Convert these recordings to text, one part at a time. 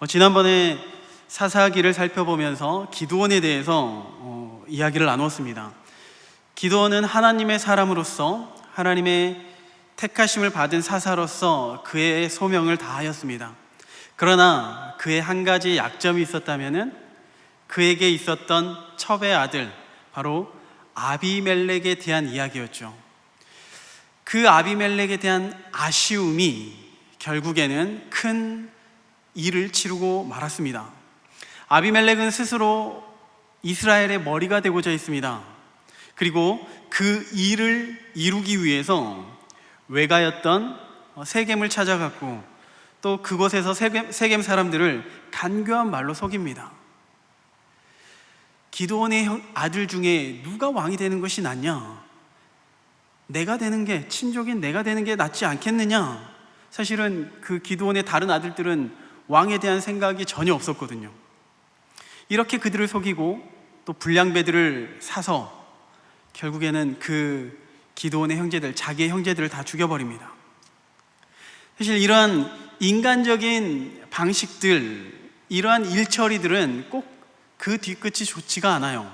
지난번에 사사기를 살펴보면서 기드온에 대해서 이야기를 나누었습니다. 기드온은 하나님의 사람으로서 하나님의 택하심을 받은 사사로서 그의 소명을 다하였습니다. 그러나 그의 한 가지 약점이 있었다면 그에게 있었던 첩의 아들, 바로 아비멜렉에 대한 이야기였죠. 그 아비멜렉에 대한 아쉬움이 결국에는 큰 일을 치르고 말았습니다. 아비멜렉은 스스로 이스라엘의 머리가 되고자 했습니다. 그리고 그 일을 이루기 위해서 외가였던 세겜을 찾아갔고 또 그곳에서 세겜 사람들을 간교한 말로 속입니다. 기드온의 아들 중에 누가 왕이 되는 것이 낫냐? 내가 되는 게, 친족인 내가 되는 게 낫지 않겠느냐? 사실은 그 기드온의 다른 아들들은 왕에 대한 생각이 전혀 없었거든요. 이렇게 그들을 속이고 또 불량배들을 사서 결국에는 그 기드온의 형제들, 자기의 형제들을 다 죽여버립니다. 사실 이러한 인간적인 방식들, 이러한 일처리들은 꼭 그 뒤끝이 좋지가 않아요.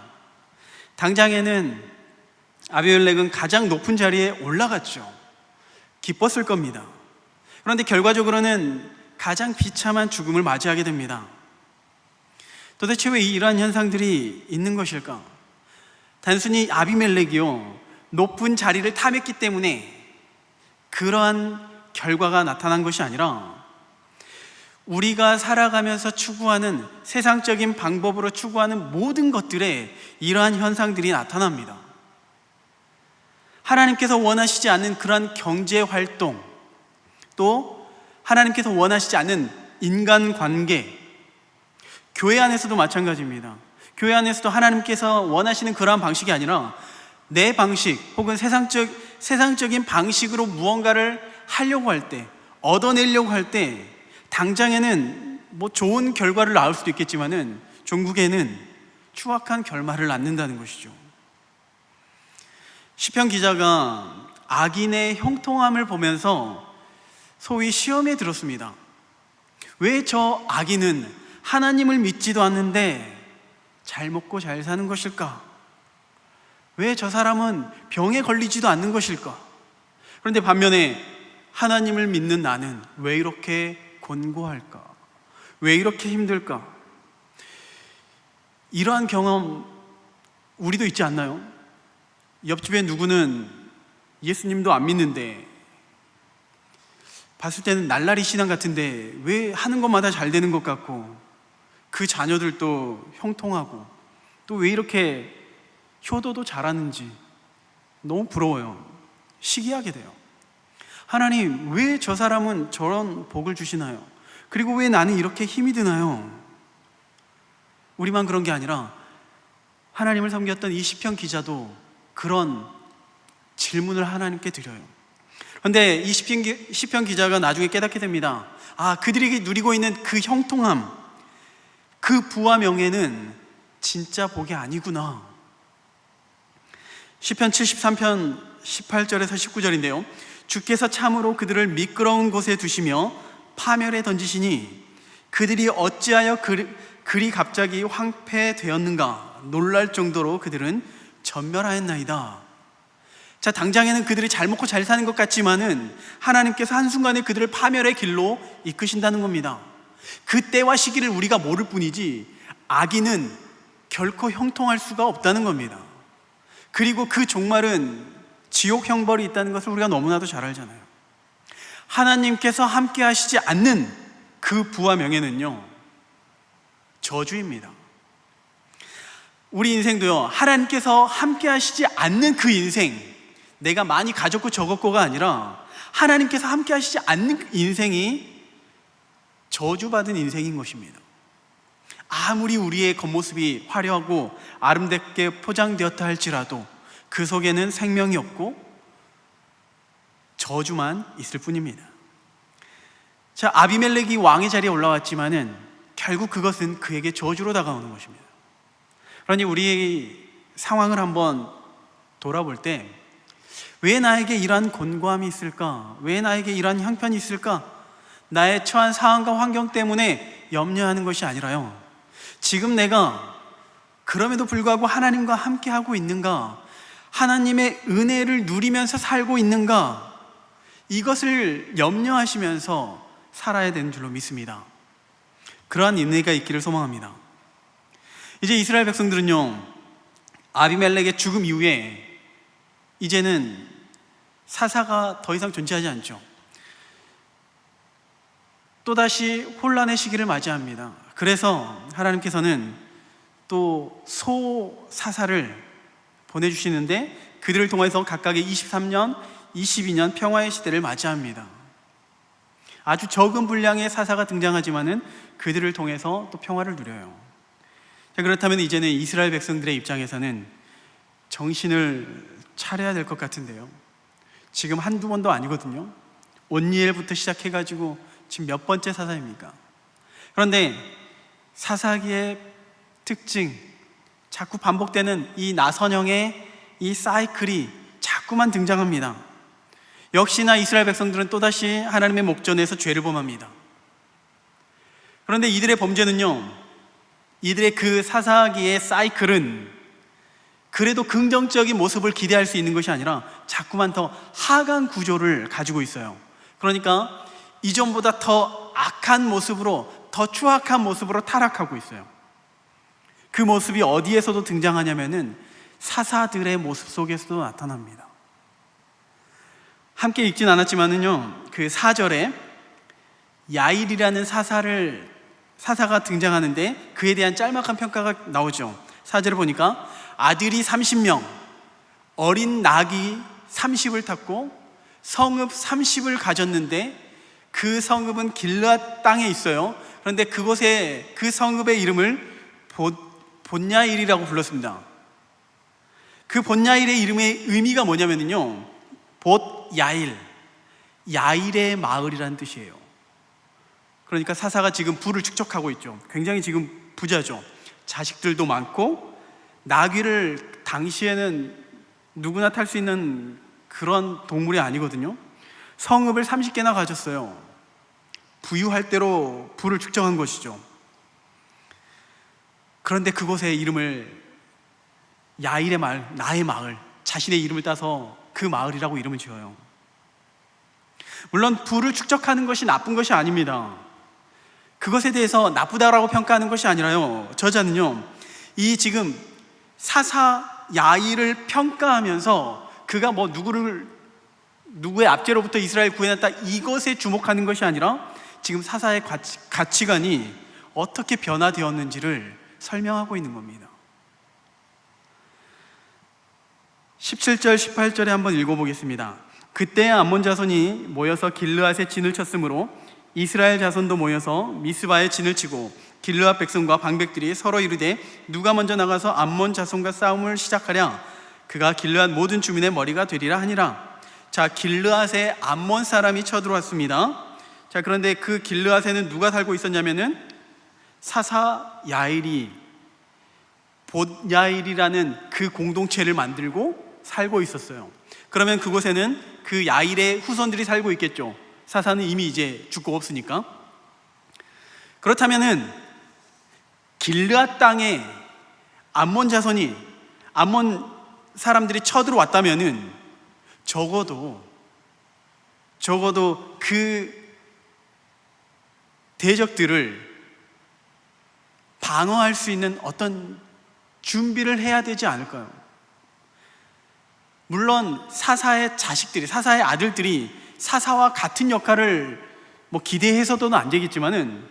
당장에는 아비멜렉은 가장 높은 자리에 올라갔죠. 기뻤을 겁니다. 그런데 결과적으로는 가장 비참한 죽음을 맞이하게 됩니다. 도대체 왜 이러한 현상들이 있는 것일까? 단순히 아비멜렉이요, 높은 자리를 탐했기 때문에 그러한 결과가 나타난 것이 아니라 우리가 살아가면서 추구하는, 세상적인 방법으로 추구하는 모든 것들에 이러한 현상들이 나타납니다. 하나님께서 원하시지 않는 그러한 경제활동, 또 하나님께서 원하시지 않는 인간관계, 교회 안에서도 마찬가지입니다. 교회 안에서도 하나님께서 원하시는 그러한 방식이 아니라 내 방식 혹은 세상적인 방식으로 무언가를 하려고 할 때, 얻어내려고 할 때 당장에는 좋은 결과를 낳을 수도 있겠지만은 종국에는 추악한 결말을 낳는다는 것이죠. 시편 기자가 악인의 형통함을 보면서 소위 시험에 들었습니다. 왜 저 악인은 하나님을 믿지도 않는데 잘 먹고 잘 사는 것일까? 왜 저 사람은 병에 걸리지도 않는 것일까? 그런데 반면에 하나님을 믿는 나는 왜 이렇게 곤고할까? 왜 이렇게 힘들까? 이러한 경험 우리도 있지 않나요? 옆집에 누구는 예수님도 안 믿는데 봤을 때는 날라리 신앙 같은데 왜 하는 것마다 잘 되는 것 같고 그 자녀들도 형통하고 또 왜 이렇게 효도도 잘하는지 너무 부러워요. 시기하게 돼요. 하나님, 왜 저 사람은 저런 복을 주시나요? 그리고 왜 나는 이렇게 힘이 드나요? 우리만 그런 게 아니라 하나님을 섬겼던 이 시편 기자도 그런 질문을 하나님께 드려요. 그런데 이 시편 기자가 나중에 깨닫게 됩니다. 그들이 누리고 있는 그 형통함, 그 부와 명예는 진짜 복이 아니구나. 시편 73편 18절에서 19절인데요. 주께서 참으로 그들을 미끄러운 곳에 두시며 파멸에 던지시니 그들이 어찌하여 그리 갑자기 황폐되었는가 놀랄 정도로 그들은 전멸하였나이다. 자, 당장에는 그들이 잘 먹고 잘 사는 것 같지만은 하나님께서 한순간에 그들을 파멸의 길로 이끄신다는 겁니다. 그때와 시기를 우리가 모를 뿐이지 악인은 결코 형통할 수가 없다는 겁니다. 그리고 그 종말은 지옥 형벌이 있다는 것을 우리가 너무나도 잘 알잖아요. 하나님께서 함께 하시지 않는 그 부와 명예는요, 저주입니다. 우리 인생도요, 하나님께서 함께 하시지 않는 그 인생, 내가 많이 가졌고 적었고가 아니라 하나님께서 함께 하시지 않는 인생이 저주받은 인생인 것입니다. 아무리 우리의 겉모습이 화려하고 아름답게 포장되었다 할지라도 그 속에는 생명이 없고 저주만 있을 뿐입니다. 자, 아비멜렉이 왕의 자리에 올라왔지만은 결국 그것은 그에게 저주로 다가오는 것입니다. 그러니 우리의 상황을 한번 돌아볼 때 왜 나에게 이러한 곤고함이 있을까? 왜 나에게 이러한 형편이 있을까? 나의 처한 상황과 환경 때문에 염려하는 것이 아니라요, 지금 내가 그럼에도 불구하고 하나님과 함께 하고 있는가, 하나님의 은혜를 누리면서 살고 있는가, 이것을 염려하시면서 살아야 되는 줄로 믿습니다. 그러한 은혜가 있기를 소망합니다. 이제 이스라엘 백성들은요, 아비멜렉의 죽음 이후에 이제는 사사가 더 이상 존재하지 않죠. 또다시 혼란의 시기를 맞이합니다. 그래서 하나님께서는 또 소사사를 보내주시는데, 그들을 통해서 각각의 23년, 22년 평화의 시대를 맞이합니다. 아주 적은 분량의 사사가 등장하지만은 그들을 통해서 또 평화를 누려요. 자, 그렇다면 이제는 이스라엘 백성들의 입장에서는 정신을 차려야 될 것 같은데요, 지금 한두 번도 아니거든요. 온니엘부터 시작해가지고 지금 몇 번째 사사입니까? 그런데 사사기의 특징, 자꾸 반복되는 이 나선형의 이 사이클이 자꾸만 등장합니다. 역시나 이스라엘 백성들은 또다시 하나님의 목전에서 죄를 범합니다. 그런데 이들의 범죄는요, 이들의 그 사사기의 사이클은 그래도 긍정적인 모습을 기대할 수 있는 것이 아니라 자꾸만 더 하강 구조를 가지고 있어요. 그러니까 이전보다 더 악한 모습으로, 더 추악한 모습으로 타락하고 있어요. 그 모습이 어디에서도 등장하냐면은 사사들의 모습 속에서도 나타납니다. 함께 읽진 않았지만은요, 그 4절에 야일이라는 사사가 등장하는데 그에 대한 짤막한 평가가 나오죠. 4절을 보니까 아들이 30명, 어린 낙이 30을 탔고 성읍 30을 가졌는데 그 성읍은 길르앗 땅에 있어요. 그런데 그곳에 그 성읍의 이름을 본야일이라고 불렀습니다. 그 본야일의 이름의 의미가 뭐냐면요, 봇야일, 야일의 마을이라는 뜻이에요. 그러니까 사사가 지금 부를 축적하고 있죠. 굉장히 지금 부자죠. 자식들도 많고, 나귀를 당시에는 누구나 탈 수 있는 그런 동물이 아니거든요. 성읍을 30개나 가졌어요. 부유할 대로 부를 축적한 것이죠. 그런데 그곳의 이름을 야일의 마을, 나의 마을, 자신의 이름을 따서 그 마을이라고 이름을 지어요. 물론 부를 축적하는 것이 나쁜 것이 아닙니다. 그것에 대해서 나쁘다라고 평가하는 것이 아니라요, 저자는요, 이 지금 사사 야일을 평가하면서 그가 뭐 누구의 압제로부터 이스라엘 구해냈다, 이것에 주목하는 것이 아니라 지금 사사의 가치관이 어떻게 변화되었는지를 설명하고 있는 겁니다. 17절, 18절에 한번 읽어보겠습니다. 그때 암몬 자손이 모여서 길르앗에 진을 쳤으므로 이스라엘 자손도 모여서 미스바에 진을 치고 길르앗 백성과 방백들이 서로 이르되 누가 먼저 나가서 암몬 자손과 싸움을 시작하랴. 그가 길르앗 모든 주민의 머리가 되리라 하니라. 자, 길르앗에 암몬 사람이 쳐들어왔습니다. 자, 그런데 그 길르앗에는 누가 살고 있었냐면은 사사 야일이 봇야일이라는 그 공동체를 만들고 살고 있었어요. 그러면 그곳에는 그 야일의 후손들이 살고 있겠죠. 사사는 이미 이제 죽고 없으니까. 그렇다면은 길르앗 땅에 암몬 자손이, 암몬 사람들이 쳐들어왔다면은 적어도 그 대적들을 방어할 수 있는 어떤 준비를 해야 되지 않을까요? 물론 사사의 자식들이, 사사의 아들들이 사사와 같은 역할을 뭐 기대해서도 안 되겠지만은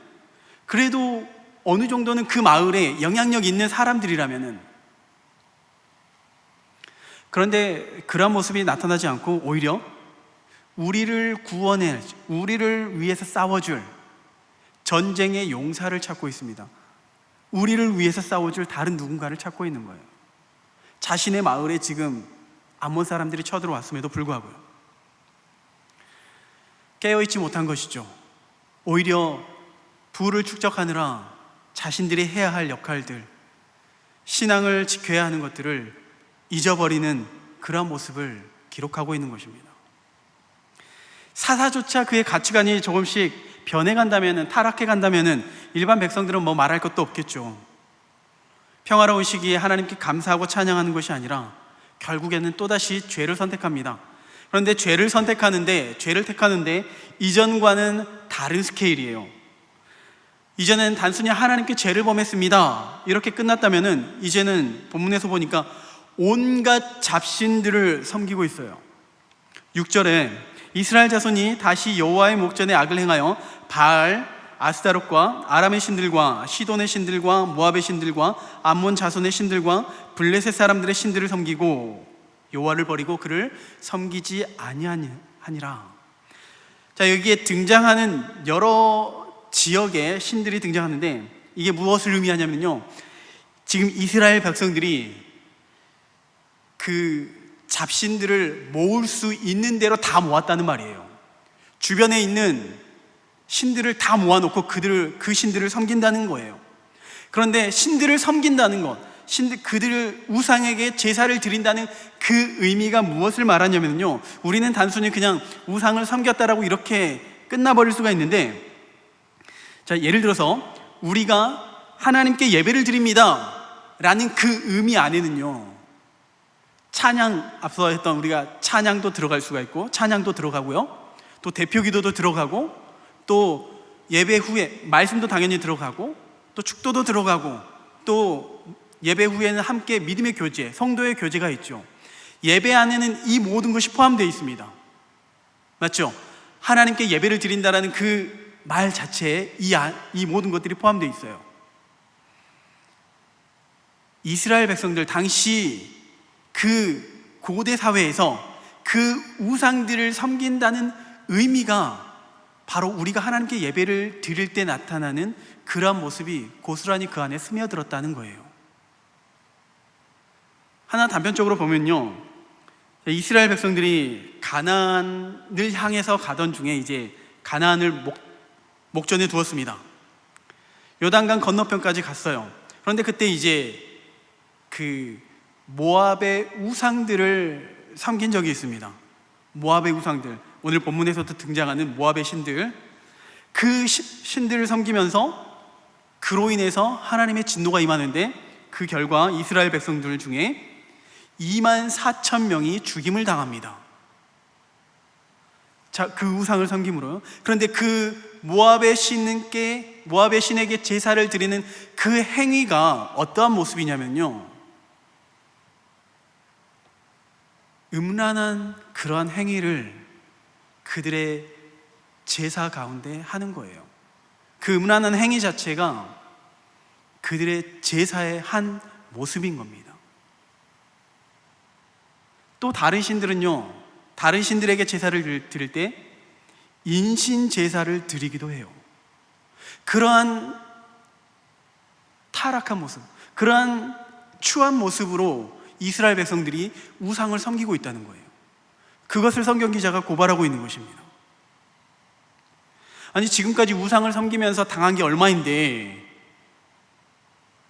그래도 어느 정도는 그 마을에 영향력 있는 사람들이라면은. 그런데 그런 모습이 나타나지 않고 오히려 우리를 구원해, 우리를 위해서 싸워줄, 전쟁의 용사를 찾고 있습니다. 우리를 위해서 싸워줄 다른 누군가를 찾고 있는 거예요. 자신의 마을에 지금 암몬 사람들이 쳐들어왔음에도 불구하고요. 깨어있지 못한 것이죠. 오히려 부를 축적하느라 자신들이 해야 할 역할들, 신앙을 지켜야 하는 것들을 잊어버리는 그런 모습을 기록하고 있는 것입니다. 사사조차 그의 가치관이 조금씩 변해간다면은, 타락해간다면은 일반 백성들은 뭐 말할 것도 없겠죠. 평화로운 시기에 하나님께 감사하고 찬양하는 것이 아니라 결국에는 또다시 죄를 선택합니다. 그런데 죄를 택하는데 이전과는 다른 스케일이에요. 이전엔 단순히 하나님께 죄를 범했습니다 이렇게 끝났다면은 이제는 본문에서 보니까 온갖 잡신들을 섬기고 있어요. 6절에 이스라엘 자손이 다시 여호와의 목전에 악을 행하여 바알, 아스타롯과 아람의 신들과 시돈의 신들과 모압의 신들과 암몬 자손의 신들과 블레셋 사람들의 신들을 섬기고 여호와를 버리고 그를 섬기지 아니하니라. 자, 여기에 등장하는 여러 지역의 신들이 등장하는데 이게 무엇을 의미하냐면요, 지금 이스라엘 백성들이 그 잡신들을 모을 수 있는 대로 다 모았다는 말이에요. 주변에 있는 신들을 다 모아놓고 그 신들을 섬긴다는 거예요. 그런데 신들을 섬긴다는 것, 그들을 우상에게 제사를 드린다는 그 의미가 무엇을 말하냐면요, 우리는 단순히 그냥 우상을 섬겼다라고 이렇게 끝나버릴 수가 있는데, 자, 예를 들어서 우리가 하나님께 예배를 드립니다 라는 그 의미 안에는요, 찬양, 앞서 했던 우리가 찬양도 들어갈 수가 있고, 찬양도 들어가고요, 또 대표기도도 들어가고, 또 예배 후에 말씀도 당연히 들어가고, 또 축도도 들어가고, 또 예배 후에는 함께 믿음의 교제, 성도의 교제가 있죠. 예배 안에는 이 모든 것이 포함되어 있습니다. 맞죠? 하나님께 예배를 드린다라는 그 말 자체에 이 모든 것들이 포함되어 있어요. 이스라엘 백성들 당시 그 고대 사회에서 그 우상들을 섬긴다는 의미가 바로 우리가 하나님께 예배를 드릴 때 나타나는 그러한 모습이 고스란히 그 안에 스며들었다는 거예요. 하나 단편적으로 보면요, 이스라엘 백성들이 가나안을 향해서 가던 중에 이제 가나안을 목전에 두었습니다. 요단강 건너편까지 갔어요. 그런데 그때 이제 그 모압의 우상들을 섬긴 적이 있습니다. 모압의 우상들, 오늘 본문에서도 등장하는 모압의 신들, 그 신들을 섬기면서 그로 인해서 하나님의 진노가 임하는데, 그 결과 이스라엘 백성들 중에 24,000명이 죽임을 당합니다. 자, 그 우상을 섬김으로요. 그런데 그 모압의 신에게 제사를 드리는 그 행위가 어떠한 모습이냐면요, 음란한 그러한 행위를 그들의 제사 가운데 하는 거예요. 그 음란한 행위 자체가 그들의 제사의 한 모습인 겁니다. 또 다른 신들은요, 다른 신들에게 제사를 드릴 때 인신 제사를 드리기도 해요. 그러한 타락한 모습, 그러한 추한 모습으로 이스라엘 백성들이 우상을 섬기고 있다는 거예요. 그것을 성경 기자가 고발하고 있는 것입니다. 아니, 지금까지 우상을 섬기면서 당한 게 얼마인데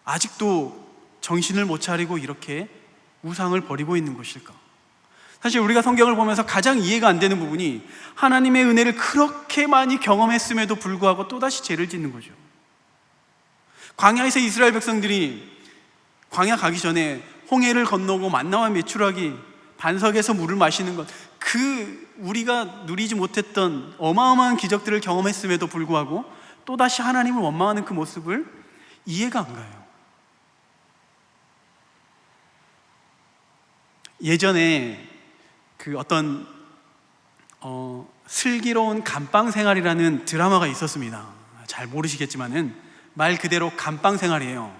아직도 정신을 못 차리고 이렇게 우상을 버리고 있는 것일까? 사실 우리가 성경을 보면서 가장 이해가 안 되는 부분이, 하나님의 은혜를 그렇게 많이 경험했음에도 불구하고 또다시 죄를 짓는 거죠. 광야에서 이스라엘 백성들이 광야 가기 전에 홍해를 건너고 만나와 메추라기, 반석에서 물을 마시는 것, 그 우리가 누리지 못했던 어마어마한 기적들을 경험했음에도 불구하고 또다시 하나님을 원망하는 그 모습을 이해가 안 가요. 예전에 그 어떤 슬기로운 감방 생활이라는 드라마가 있었습니다. 잘 모르시겠지만은 말 그대로 감방 생활이에요.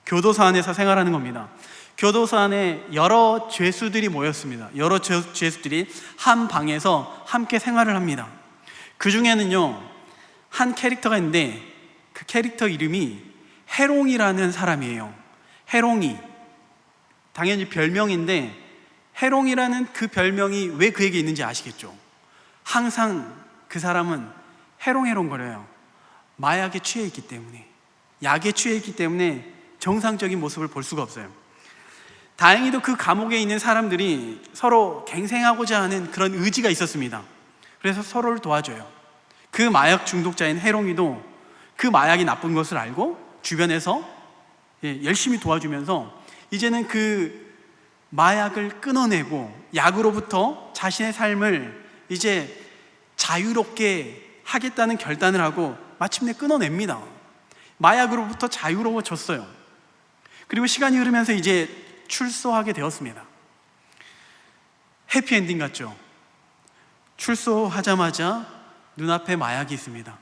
교도소 안에서 생활하는 겁니다. 교도소 안에 여러 죄수들이 모였습니다. 여러 죄수들이 한 방에서 함께 생활을 합니다. 그 중에는요, 한 캐릭터가 있는데 그 캐릭터 이름이 해롱이라는 사람이에요. 해롱이, 당연히 별명인데 해롱이라는 그 별명이 왜 그에게 있는지 아시겠죠? 항상 그 사람은 해롱해롱거려요. 마약에 취해 있기 때문에, 약에 취해 있기 때문에 정상적인 모습을 볼 수가 없어요. 다행히도 그 감옥에 있는 사람들이 서로 갱생하고자 하는 그런 의지가 있었습니다. 그래서 서로를 도와줘요. 그 마약 중독자인 해롱이도 그 마약이 나쁜 것을 알고 주변에서 열심히 도와주면서 이제는 그 마약을 끊어내고 약으로부터 자신의 삶을 이제 자유롭게 하겠다는 결단을 하고 마침내 끊어냅니다. 마약으로부터 자유로워졌어요. 그리고 시간이 흐르면서 이제 출소하게 되었습니다. 해피엔딩 같죠? 출소하자마자 눈앞에 마약이 있습니다.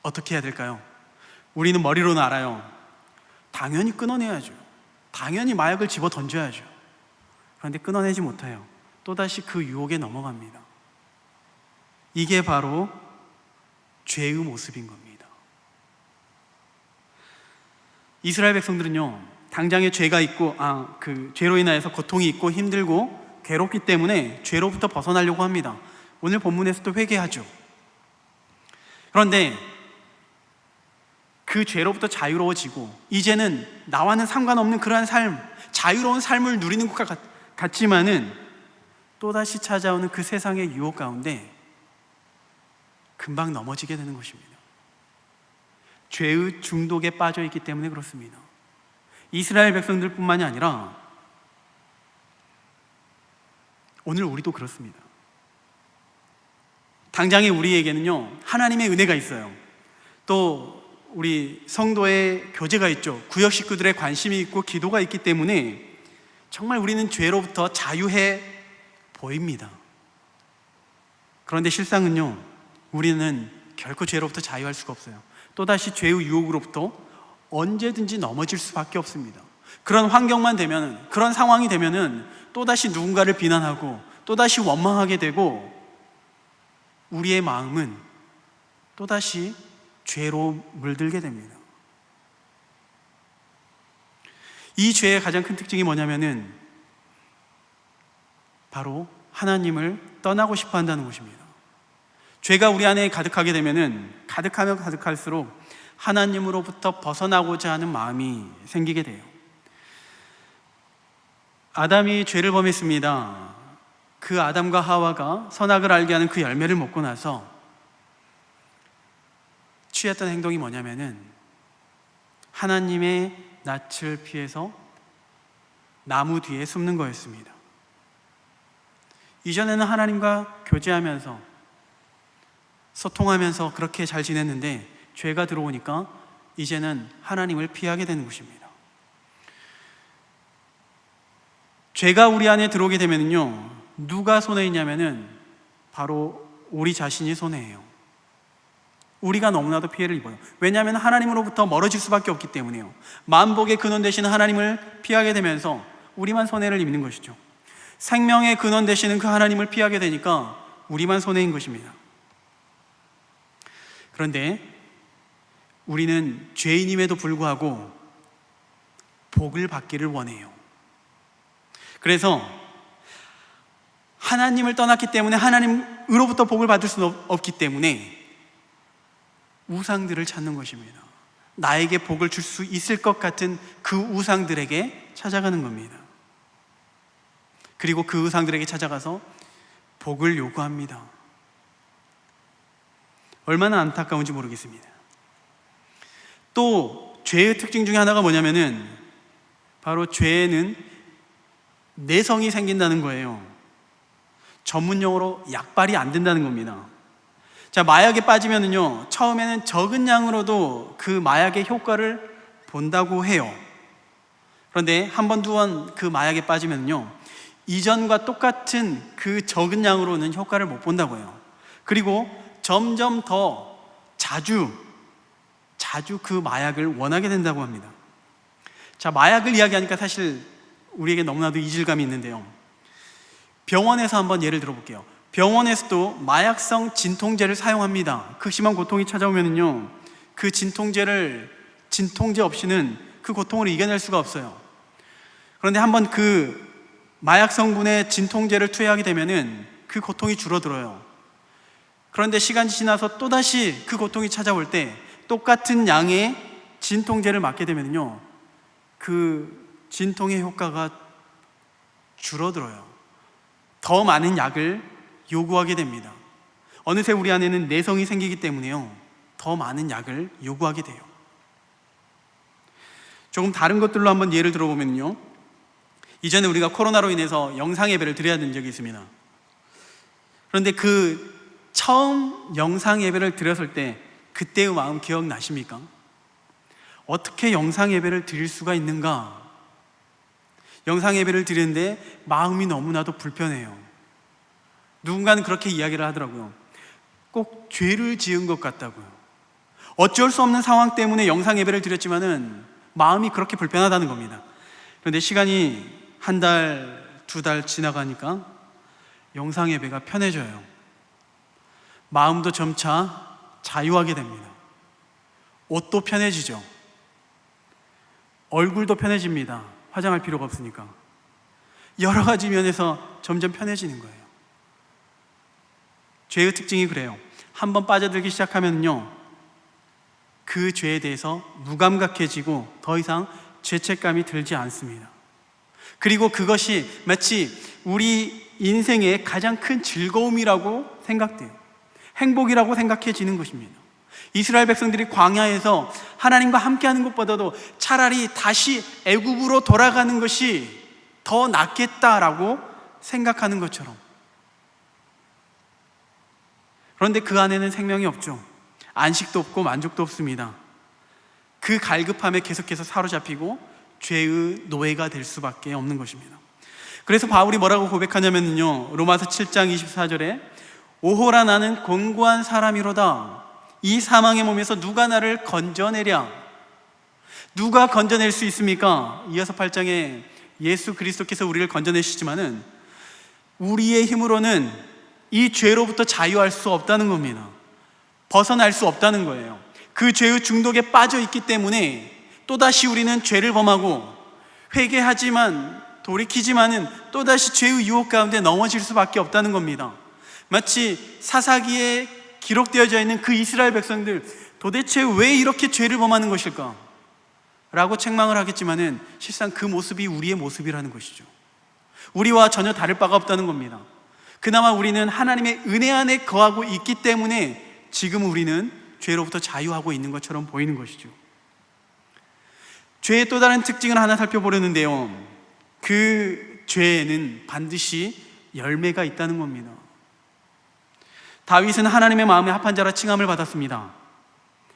어떻게 해야 될까요? 우리는 머리로는 알아요. 당연히 끊어내야죠. 당연히 마약을 집어 던져야죠. 그런데 끊어내지 못해요. 또다시 그 유혹에 넘어갑니다. 이게 바로 죄의 모습인 겁니다. 이스라엘 백성들은요, 당장에 죄가 있고, 그 죄로 인하여서 고통이 있고 힘들고 괴롭기 때문에 죄로부터 벗어나려고 합니다. 오늘 본문에서도 회개하죠. 그런데 그 죄로부터 자유로워지고 이제는 나와는 상관없는 그러한 삶, 자유로운 삶을 누리는 것 같지만은 또다시 찾아오는 그 세상의 유혹 가운데 금방 넘어지게 되는 것입니다. 죄의 중독에 빠져 있기 때문에 그렇습니다. 이스라엘 백성들뿐만이 아니라 오늘 우리도 그렇습니다. 당장에 우리에게는요, 하나님의 은혜가 있어요. 또 우리 성도의 교제가 있죠. 구역 식구들의 관심이 있고 기도가 있기 때문에 정말 우리는 죄로부터 자유해 보입니다. 그런데 실상은요, 우리는 결코 죄로부터 자유할 수가 없어요. 또다시 죄의 유혹으로부터 언제든지 넘어질 수밖에 없습니다. 그런 환경만 되면은, 그런 상황이 되면은 또다시 누군가를 비난하고 또다시 원망하게 되고 우리의 마음은 또다시 죄로 물들게 됩니다. 이 죄의 가장 큰 특징이 뭐냐면은 바로 하나님을 떠나고 싶어 한다는 것입니다. 죄가 우리 안에 가득하게 되면은 가득하면 가득할수록 하나님으로부터 벗어나고자 하는 마음이 생기게 돼요. 아담이 죄를 범했습니다. 그 아담과 하와가 선악을 알게 하는 그 열매를 먹고 나서 취했던 행동이 뭐냐면은 하나님의 낯을 피해서 나무 뒤에 숨는 거였습니다. 이전에는 하나님과 교제하면서 소통하면서 그렇게 잘 지냈는데 죄가 들어오니까 이제는 하나님을 피하게 되는 것입니다. 죄가 우리 안에 들어오게 되면요, 누가 손해 있냐면은 바로 우리 자신이 손해예요. 우리가 너무나도 피해를 입어요. 왜냐하면 하나님으로부터 멀어질 수밖에 없기 때문에요. 만복의 근원 되시는 하나님을 피하게 되면서 우리만 손해를 입는 것이죠. 생명의 근원 되시는 그 하나님을 피하게 되니까 우리만 손해인 것입니다. 그런데 우리는 죄인임에도 불구하고 복을 받기를 원해요. 그래서 하나님을 떠났기 때문에 하나님으로부터 복을 받을 수는 없기 때문에 우상들을 찾는 것입니다. 나에게 복을 줄 수 있을 것 같은 그 우상들에게 찾아가는 겁니다. 그리고 그 우상들에게 찾아가서 복을 요구합니다. 얼마나 안타까운지 모르겠습니다. 또 죄의 특징 중에 하나가 뭐냐면은 바로 죄에는 내성이 생긴다는 거예요. 전문용어로 약발이 안 된다는 겁니다. 자, 마약에 빠지면은요, 처음에는 적은 양으로도 그 마약의 효과를 본다고 해요. 그런데 한 번, 두 번 그 마약에 빠지면요, 이전과 똑같은 그 적은 양으로는 효과를 못 본다고 해요. 그리고 점점 더 자주 그 마약을 원하게 된다고 합니다. 자, 마약을 이야기하니까 사실 우리에게 너무나도 이질감이 있는데요. 병원에서 한번 예를 들어볼게요. 병원에서도 마약성 진통제를 사용합니다. 극심한 고통이 찾아오면요, 그 진통제 없이는 그 고통을 이겨낼 수가 없어요. 그런데 한번 그 마약 성분의 진통제를 투여하게 되면은 그 고통이 줄어들어요. 그런데 시간이 지나서 또다시 그 고통이 찾아올 때 똑같은 양의 진통제를 맞게 되면요, 그 진통의 효과가 줄어들어요. 더 많은 약을 요구하게 됩니다. 어느새 우리 안에는 내성이 생기기 때문에요, 더 많은 약을 요구하게 돼요. 조금 다른 것들로 한번 예를 들어보면요, 이전에 우리가 코로나로 인해서 영상 예배를 드려야 된 적이 있습니다. 그런데 그 처음 영상 예배를 드렸을 때 그때의 마음 기억나십니까? 어떻게 영상 예배를 드릴 수가 있는가? 영상 예배를 드리는데 마음이 너무나도 불편해요. 누군가는 그렇게 이야기를 하더라고요. 꼭 죄를 지은 것 같다고요. 어쩔 수 없는 상황 때문에 영상 예배를 드렸지만은 마음이 그렇게 불편하다는 겁니다. 그런데 시간이 한 달, 두 달 지나가니까 영상 예배가 편해져요. 마음도 점차 자유하게 됩니다. 옷도 편해지죠. 얼굴도 편해집니다. 화장할 필요가 없으니까. 여러 가지 면에서 점점 편해지는 거예요. 죄의 특징이 그래요. 한번 빠져들기 시작하면요, 그 죄에 대해서 무감각해지고 더 이상 죄책감이 들지 않습니다. 그리고 그것이 마치 우리 인생의 가장 큰 즐거움이라고 생각돼요. 행복이라고 생각해지는 것입니다. 이스라엘 백성들이 광야에서 하나님과 함께하는 것보다도 차라리 다시 애굽으로 돌아가는 것이 더 낫겠다라고 생각하는 것처럼. 그런데 그 안에는 생명이 없죠. 안식도 없고 만족도 없습니다. 그 갈급함에 계속해서 사로잡히고 죄의 노예가 될 수밖에 없는 것입니다. 그래서 바울이 뭐라고 고백하냐면요, 로마서 7장 24절에 오호라 나는 곤고한 사람이로다. 이 사망의 몸에서 누가 나를 건져내랴. 누가 건져낼 수 있습니까? 이어서 8장에 예수 그리스도께서 우리를 건져내시지만은 우리의 힘으로는 이 죄로부터 자유할 수 없다는 겁니다. 벗어날 수 없다는 거예요. 그 죄의 중독에 빠져 있기 때문에 또다시 우리는 죄를 범하고 회개하지만 돌이키지만은 또다시 죄의 유혹 가운데 넘어질 수밖에 없다는 겁니다. 마치 사사기에 기록되어져 있는 그 이스라엘 백성들, 도대체 왜 이렇게 죄를 범하는 것일까? 라고 책망을 하겠지만은 실상 그 모습이 우리의 모습이라는 것이죠. 우리와 전혀 다를 바가 없다는 겁니다. 그나마 우리는 하나님의 은혜 안에 거하고 있기 때문에 지금 우리는 죄로부터 자유하고 있는 것처럼 보이는 것이죠. 죄의 또 다른 특징을 하나 살펴보려는데요, 그 죄에는 반드시 열매가 있다는 겁니다. 다윗은 하나님의 마음에 합한 자라 칭함을 받았습니다.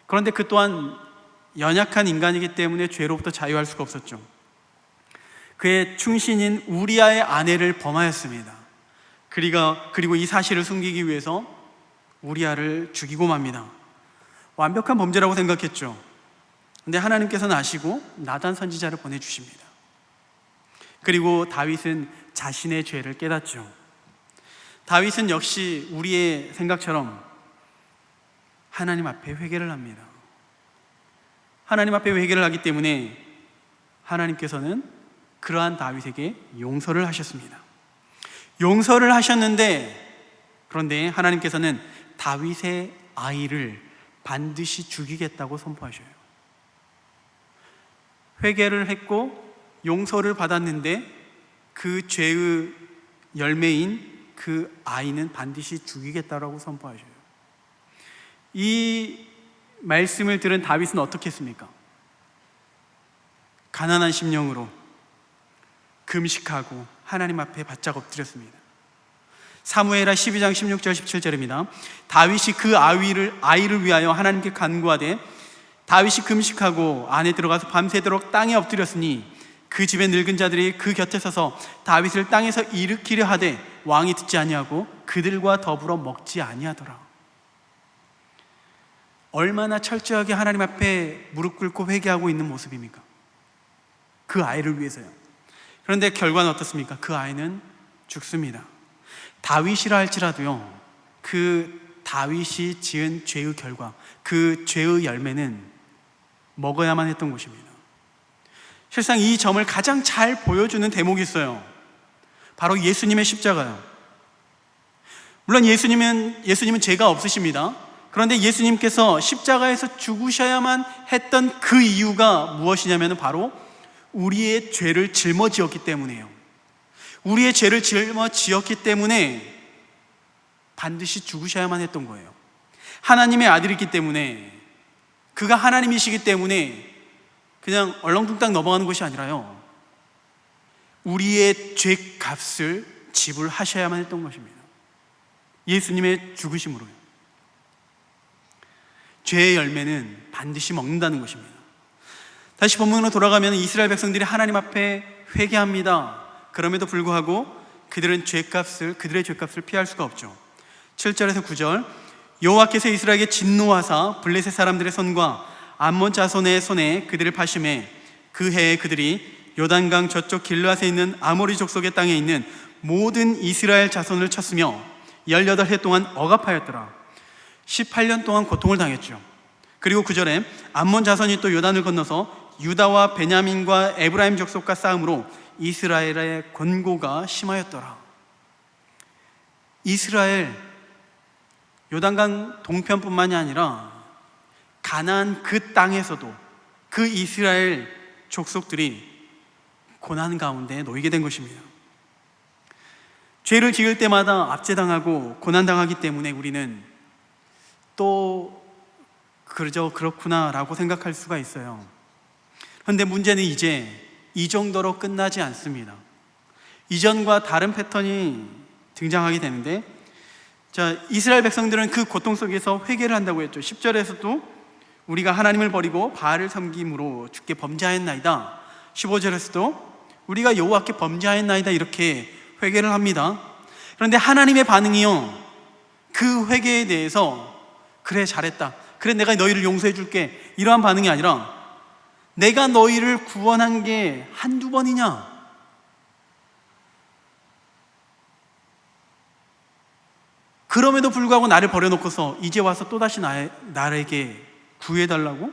그런데 그 또한 연약한 인간이기 때문에 죄로부터 자유할 수가 없었죠. 그의 충신인 우리아의 아내를 범하였습니다. 그리고 이 사실을 숨기기 위해서 우리아를 죽이고 맙니다. 완벽한 범죄라고 생각했죠. 근데 하나님께서는 아시고 나단 선지자를 보내주십니다. 그리고 다윗은 자신의 죄를 깨닫죠. 다윗은 역시 우리의 생각처럼 하나님 앞에 회개를 합니다. 하나님 앞에 회개를 하기 때문에 하나님께서는 그러한 다윗에게 용서를 하셨습니다. 용서를 하셨는데, 그런데 하나님께서는 다윗의 아이를 반드시 죽이겠다고 선포하셔요. 회개를 했고 용서를 받았는데 그 죄의 열매인 그 아이는 반드시 죽이겠다라고 선포하셔요. 이 말씀을 들은 다윗은 어떻게 했습니까? 가난한 심령으로 금식하고 하나님 앞에 바짝 엎드렸습니다. 사무엘하 12장 16절 17절입니다. 다윗이 그 아이를 위하여 하나님께 간구하되 다윗이 금식하고 안에 들어가서 밤새도록 땅에 엎드렸으니 그 집의 늙은 자들이 그 곁에 서서 다윗을 땅에서 일으키려 하되 왕이 듣지 아니하고 그들과 더불어 먹지 아니하더라. 얼마나 철저하게 하나님 앞에 무릎 꿇고 회개하고 있는 모습입니까? 그 아이를 위해서요. 그런데 결과는 어떻습니까? 그 아이는 죽습니다. 다윗이라 할지라도요, 그 다윗이 지은 죄의 결과, 그 죄의 열매는 먹어야만 했던 것입니다. 실상 이 점을 가장 잘 보여주는 대목이 있어요. 바로 예수님의 십자가요. 물론 예수님은 죄가 없으십니다. 그런데 예수님께서 십자가에서 죽으셔야만 했던 그 이유가 무엇이냐면 바로 우리의 죄를 짊어지었기 때문이에요. 우리의 죄를 짊어지었기 때문에 반드시 죽으셔야만 했던 거예요. 하나님의 아들이기 때문에, 그가 하나님이시기 때문에 그냥 얼렁뚱땅 넘어가는 것이 아니라요, 우리의 죄값을 지불하셔야만 했던 것입니다. 예수님의 죽으심으로요. 죄의 열매는 반드시 먹는다는 것입니다. 다시 본문으로 돌아가면 이스라엘 백성들이 하나님 앞에 회개합니다. 그럼에도 불구하고 그들의 죄값을 피할 수가 없죠. 7절에서 9절, 여호와께서 이스라엘에게 진노하사 블레셋 사람들의 손과 암몬 자손의 손에 그들을 파심해 그 해에 그들이 요단강 저쪽 길르앗에 있는 아모리 족속의 땅에 있는 모든 이스라엘 자손을 쳤으며 18해 동안 억압하였더라. 18년 동안 고통을 당했죠. 그리고 9절에 암몬 자손이 또 요단을 건너서 유다와 베냐민과 에브라임 족속과 싸움으로 이스라엘의 권고가 심하였더라. 이스라엘 요단강 동편뿐만이 아니라 가나안 그 땅에서도 그 이스라엘 족속들이 고난 가운데 놓이게 된 것입니다. 죄를 지을 때마다 압제당하고 고난당하기 때문에 우리는 또 그렇구나 라고 생각할 수가 있어요. 그런데 문제는 이제 이 정도로 끝나지 않습니다. 이전과 다른 패턴이 등장하게 되는데, 자, 이스라엘 백성들은 그 고통 속에서 회개를 한다고 했죠. 10절에서도 우리가 하나님을 버리고 바알을 섬김으로 주께 범죄하였나이다. 15절에서도 우리가 여호와께 범죄하였나이다, 이렇게 회개를 합니다. 그런데 하나님의 반응이요, 그 회개에 대해서 그래 잘했다, 그래 내가 너희를 용서해 줄게, 이러한 반응이 아니라 내가 너희를 구원한 게 한두 번이냐? 그럼에도 불구하고 나를 버려놓고서 이제 와서 또다시 나에게 구해달라고?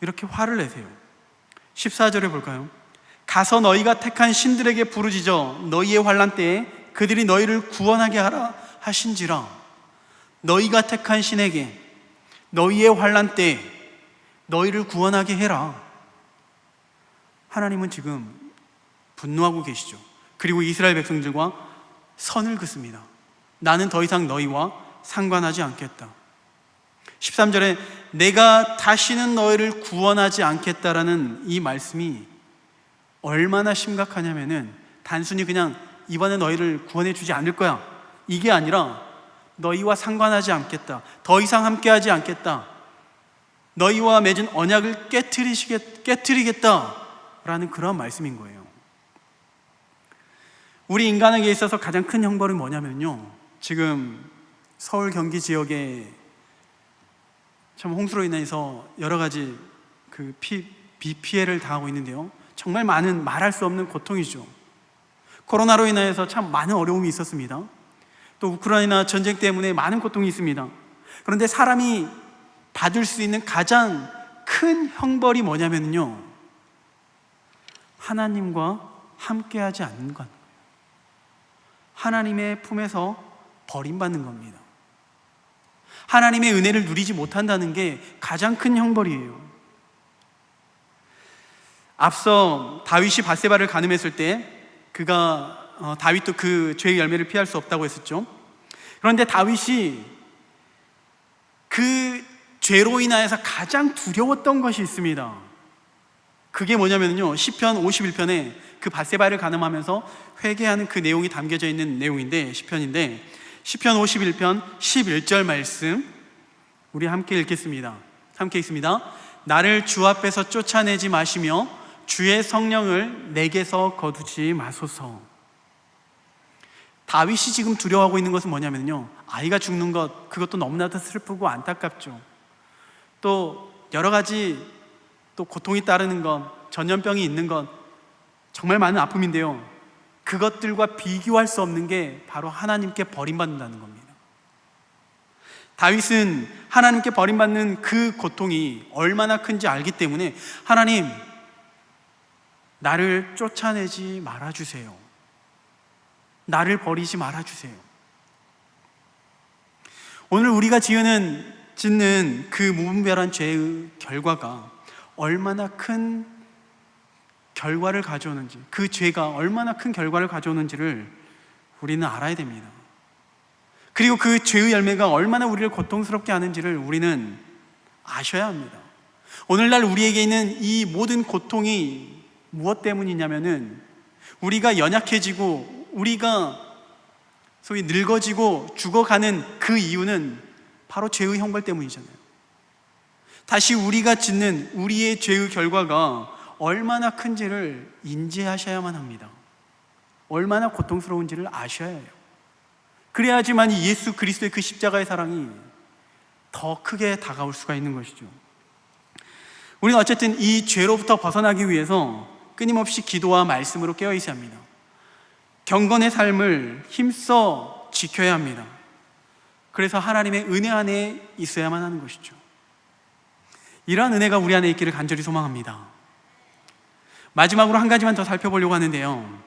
이렇게 화를 내세요. 14절에 볼까요? 가서 너희가 택한 신들에게 부르짖어 너희의 환난 때에 그들이 너희를 구원하게 하라 하신지라. 너희가 택한 신에게 너희의 환난 때에 너희를 구원하게 해라. 하나님은 지금 분노하고 계시죠. 그리고 이스라엘 백성들과 선을 긋습니다. 나는 더 이상 너희와 상관하지 않겠다. 13절에 내가 다시는 너희를 구원하지 않겠다라는 이 말씀이 얼마나 심각하냐면은 단순히 그냥 이번에 너희를 구원해 주지 않을 거야, 이게 아니라 너희와 상관하지 않겠다, 더 이상 함께하지 않겠다, 너희와 맺은 언약을 깨트리겠다라는 그런 말씀인 거예요. 우리 인간에게 있어서 가장 큰 형벌은 뭐냐면요, 지금 서울 경기 지역에 참 홍수로 인해서 여러 가지 비 피해를 당하고 있는데요, 정말 많은 말할 수 없는 고통이죠. 코로나로 인해서 참 많은 어려움이 있었습니다. 또 우크라이나 전쟁 때문에 많은 고통이 있습니다. 그런데 사람이 받을 수 있는 가장 큰 형벌이 뭐냐면요, 하나님과 함께하지 않는 것, 하나님의 품에서 버림받는 겁니다. 하나님의 은혜를 누리지 못한다는 게 가장 큰 형벌이에요. 앞서 다윗이 밧세바를 간음했을 때 다윗도 그 죄의 열매를 피할 수 없다고 했었죠. 그런데 다윗이 그 죄로 인하여서 가장 두려웠던 것이 있습니다. 그게 뭐냐면요, 시편 51편에 그 밧세바를 간음하면서 회개하는 그 내용이 담겨져 있는 내용인데, 시편인데, 시편 51편 11절 말씀 우리 함께 읽겠습니다. 함께 읽습니다. 나를 주 앞에서 쫓아내지 마시며 주의 성령을 내게서 거두지 마소서. 다윗이 지금 두려워하고 있는 것은 뭐냐면요, 아이가 죽는 것, 그것도 너무나도 슬프고 안타깝죠. 또 여러 가지 또 고통이 따르는 것, 전염병이 있는 것, 정말 많은 아픔인데요, 그것들과 비교할 수 없는 게 바로 하나님께 버림받는다는 겁니다. 다윗은 하나님께 버림받는 그 고통이 얼마나 큰지 알기 때문에 하나님, 나를 쫓아내지 말아주세요, 나를 버리지 말아주세요. 오늘 우리가 짓는 그 무분별한 죄의 결과가 얼마나 큰 결과를 가져오는지, 그 죄가 얼마나 큰 결과를 가져오는지를 우리는 알아야 됩니다. 그리고 그 죄의 열매가 얼마나 우리를 고통스럽게 하는지를 우리는 아셔야 합니다. 오늘날 우리에게 있는 이 모든 고통이 무엇 때문이냐면은 우리가 연약해지고 우리가 소위 늙어지고 죽어가는 그 이유는 바로 죄의 형벌 때문이잖아요. 다시 우리가 짓는 우리의 죄의 결과가 얼마나 큰지를 인지하셔야만 합니다. 얼마나 고통스러운지를 아셔야 해요. 그래야지만 이 예수 그리스도의 그 십자가의 사랑이 더 크게 다가올 수가 있는 것이죠. 우리는 어쨌든 이 죄로부터 벗어나기 위해서 끊임없이 기도와 말씀으로 깨어 있어야 합니다. 경건의 삶을 힘써 지켜야 합니다. 그래서 하나님의 은혜 안에 있어야만 하는 것이죠. 이러한 은혜가 우리 안에 있기를 간절히 소망합니다. 마지막으로 한 가지만 더 살펴보려고 하는데요.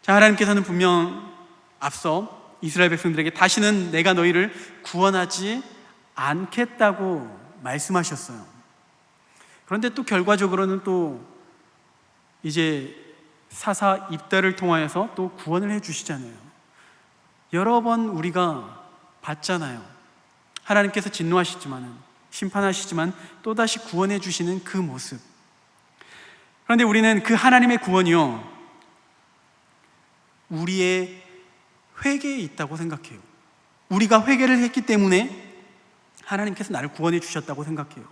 자, 하나님께서는 분명 앞서 이스라엘 백성들에게 다시는 내가 너희를 구원하지 않겠다고 말씀하셨어요. 그런데 또 결과적으로는 또 이제 사사 입다를 통하여서 또 구원을 해 주시잖아요. 여러 번 우리가 봤잖아요. 하나님께서 진노하시지만은, 심판하시지만 또다시 구원해 주시는 그 모습. 그런데 우리는 그 하나님의 구원이요, 우리의 회개에 있다고 생각해요. 우리가 회개를 했기 때문에 하나님께서 나를 구원해 주셨다고 생각해요.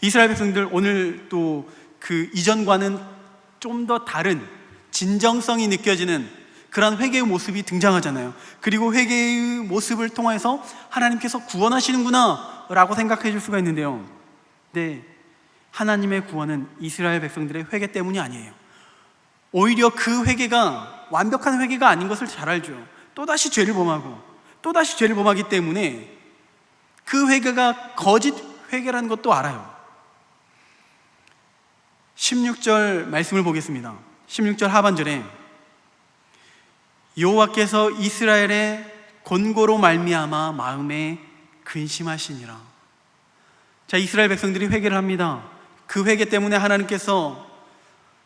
이스라엘 백성들 오늘 또 그 이전과는 좀 더 다른 진정성이 느껴지는 그런 회개의 모습이 등장하잖아요. 그리고 회개의 모습을 통해서 하나님께서 구원하시는구나 라고 생각해 줄 수가 있는데요. 네, 하나님의 구원은 이스라엘 백성들의 회개 때문이 아니에요. 오히려 그 회개가 완벽한 회개가 아닌 것을 잘 알죠. 또다시 죄를 범하고 또다시 죄를 범하기 때문에 그 회개가 거짓 회개라는 것도 알아요. 16절 말씀을 보겠습니다. 16절 하반절에 여호와께서 이스라엘의 곤고로 말미암아 마음에 근심하시니라. 자, 이스라엘 백성들이 회개를 합니다. 그 회개 때문에 하나님께서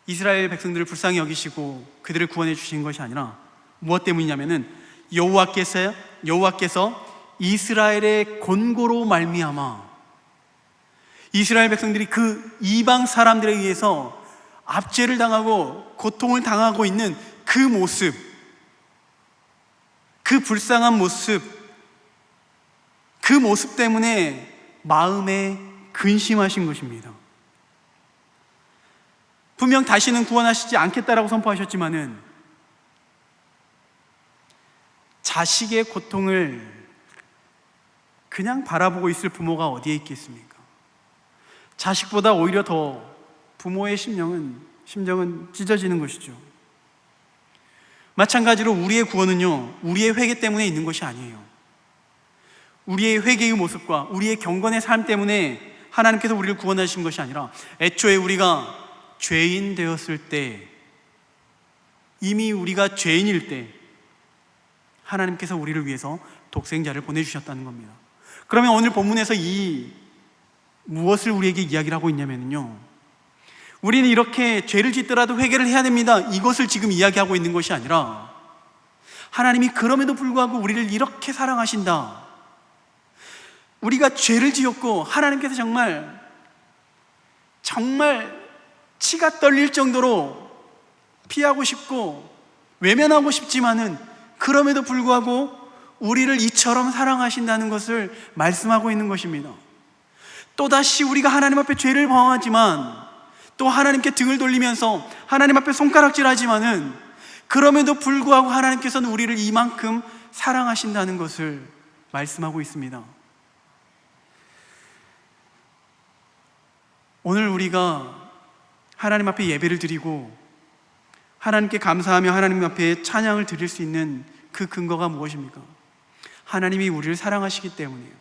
이스라엘 백성들을 불쌍히 여기시고 그들을 구원해 주신 것이 아니라 무엇 때문이냐면은 여호와께서 이스라엘의 곤고로 말미암아, 이스라엘 백성들이 그 이방 사람들에 의해서 압제를 당하고 고통을 당하고 있는 그 모습, 그 불쌍한 모습, 그 모습 때문에 마음에 근심하신 것입니다. 분명 다시는 구원하시지 않겠다라고 선포하셨지만은 자식의 고통을 그냥 바라보고 있을 부모가 어디에 있겠습니까? 자식보다 오히려 더 부모의 심정은 찢어지는 것이죠. 마찬가지로 우리의 구원은요, 우리의 회개 때문에 있는 것이 아니에요. 우리의 회개의 모습과 우리의 경건의 삶 때문에 하나님께서 우리를 구원하신 것이 아니라 애초에 우리가 죄인 되었을 때, 이미 우리가 죄인일 때 하나님께서 우리를 위해서 독생자를 보내주셨다는 겁니다. 그러면 오늘 본문에서 무엇을 우리에게 이야기를 하고 있냐면요, 우리는 이렇게 죄를 짓더라도 회개를 해야 됩니다, 이것을 지금 이야기하고 있는 것이 아니라 하나님이 그럼에도 불구하고 우리를 이렇게 사랑하신다, 우리가 죄를 지었고 하나님께서 정말 치가 떨릴 정도로 피하고 싶고 외면하고 싶지만은 그럼에도 불구하고 우리를 이처럼 사랑하신다는 것을 말씀하고 있는 것입니다. 또다시 우리가 하나님 앞에 죄를 범하지만, 또 하나님께 등을 돌리면서 하나님 앞에 손가락질하지만은 그럼에도 불구하고 하나님께서는 우리를 이만큼 사랑하신다는 것을 말씀하고 있습니다. 오늘 우리가 하나님 앞에 예배를 드리고 하나님께 감사하며 하나님 앞에 찬양을 드릴 수 있는 그 근거가 무엇입니까? 하나님이 우리를 사랑하시기 때문이에요.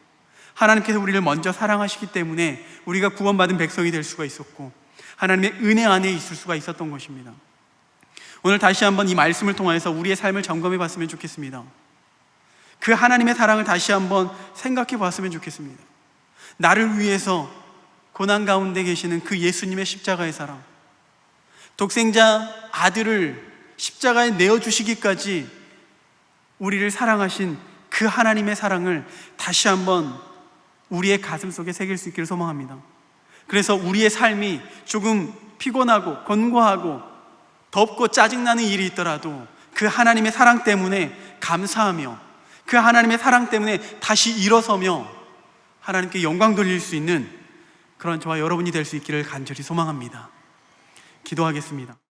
하나님께서 우리를 먼저 사랑하시기 때문에 우리가 구원받은 백성이 될 수가 있었고 하나님의 은혜 안에 있을 수가 있었던 것입니다. 오늘 다시 한번 이 말씀을 통해서 우리의 삶을 점검해 봤으면 좋겠습니다. 그 하나님의 사랑을 다시 한번 생각해 봤으면 좋겠습니다. 나를 위해서 고난 가운데 계시는 그 예수님의 십자가의 사랑, 독생자 아들을 십자가에 내어주시기까지 우리를 사랑하신 그 하나님의 사랑을 다시 한번 우리의 가슴 속에 새길 수 있기를 소망합니다. 그래서 우리의 삶이 조금 피곤하고 권고하고 덥고 짜증나는 일이 있더라도 그 하나님의 사랑 때문에 감사하며 그 하나님의 사랑 때문에 다시 일어서며 하나님께 영광 돌릴 수 있는 그런 저와 여러분이 될 수 있기를 간절히 소망합니다. 기도하겠습니다.